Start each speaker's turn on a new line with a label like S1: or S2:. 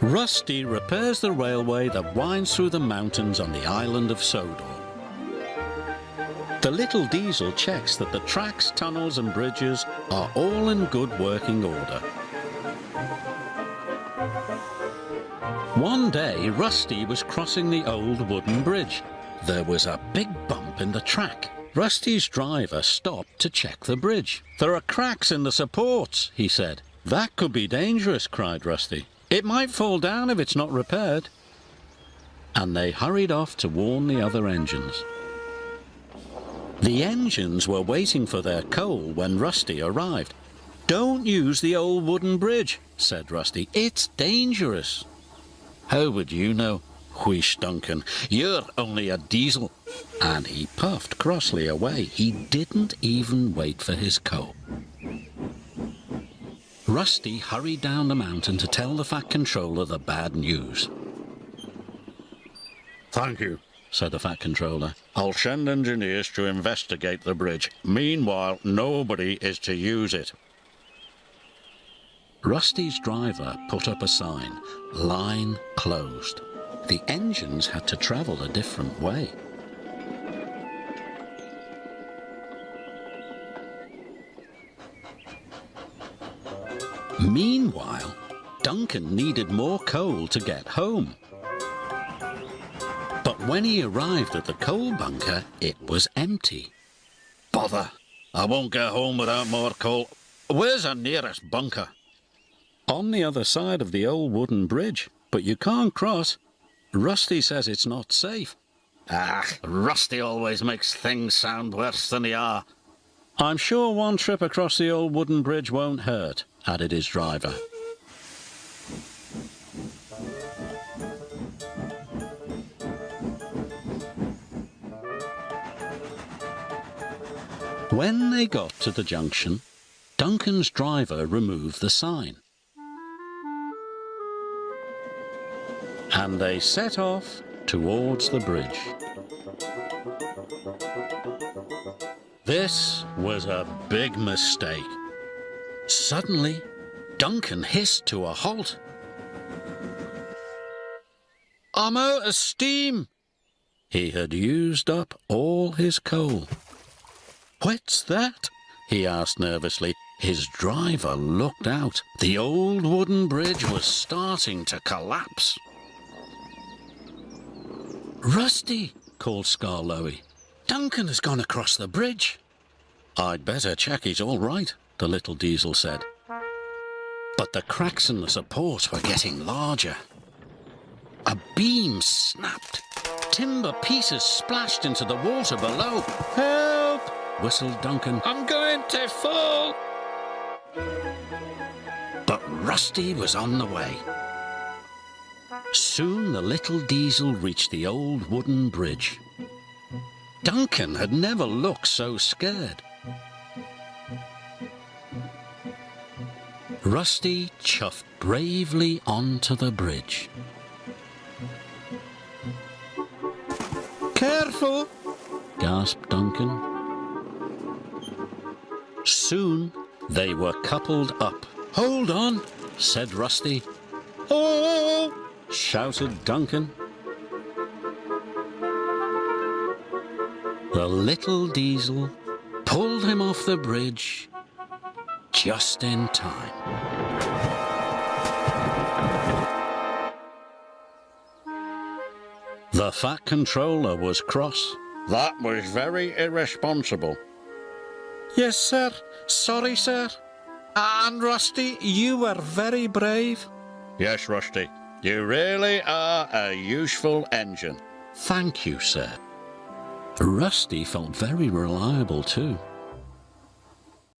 S1: Rusty repairs the railway that winds through the mountains on the island of Sodor. The little diesel checks that the tracks, tunnels and bridges are all in good working order. One day, Rusty was crossing the old wooden bridge. There was a big bump in the track. Rusty's driver stopped to check the bridge. "There are cracks in the supports," he said. "That could be dangerous," cried Rusty. "It might fall down if it's not repaired." And they hurried off to warn the other engines. The engines were waiting for their coal when Rusty arrived. "Don't use the old wooden bridge," said Rusty. "It's dangerous." "How would you know?" wheezed Duncan. "You're only a diesel." And he puffed crossly away. He didn't even wait for his coal. Rusty hurried down the mountain to tell the Fat Controller the bad news. "Thank you," said the Fat Controller. "I'll send engineers to investigate the bridge. Meanwhile, nobody is to use it." Rusty's driver put up a sign, "Line closed." The engines had to travel a different way. Meanwhile, Duncan needed more coal to get home. But when he arrived at the coal bunker, it was empty. "Bother! I won't get home without more coal. Where's the nearest bunker?" "On the other side of the old wooden bridge, but you can't cross. Rusty says it's not safe." Rusty always makes things sound worse than they are. "I'm sure one trip across the old wooden bridge won't hurt," added his driver. When they got to the junction, Duncan's driver removed the sign. And they set off towards the bridge. This was a big mistake. Suddenly, Duncan hissed to a halt. "I'm out of steam!" He had used up all his coal. "What's that?" he asked nervously. His driver looked out. The old wooden bridge was starting to collapse. "Rusty!" called Skarloey. "Duncan has gone across the bridge." "I'd better check he's all right," the little diesel said. But the cracks in the support were getting larger. A beam snapped. Timber pieces splashed into the water below. "Help!" whistled Duncan. "I'm going to fall!" But Rusty was on the way. Soon the little diesel reached the old wooden bridge. Duncan had never looked so scared. Rusty chuffed bravely onto the bridge. "Careful!" gasped Duncan. Soon they were coupled up. "Hold on!" said Rusty. "Oh!" shouted Duncan. The little diesel pulled him off the bridge just in time. The Fat Controller was cross. "That was very irresponsible." "Yes, sir. Sorry, sir. And Rusty, you were very brave." "Yes, Rusty. You really are a useful engine." "Thank you, sir." Rusty felt very reliable too.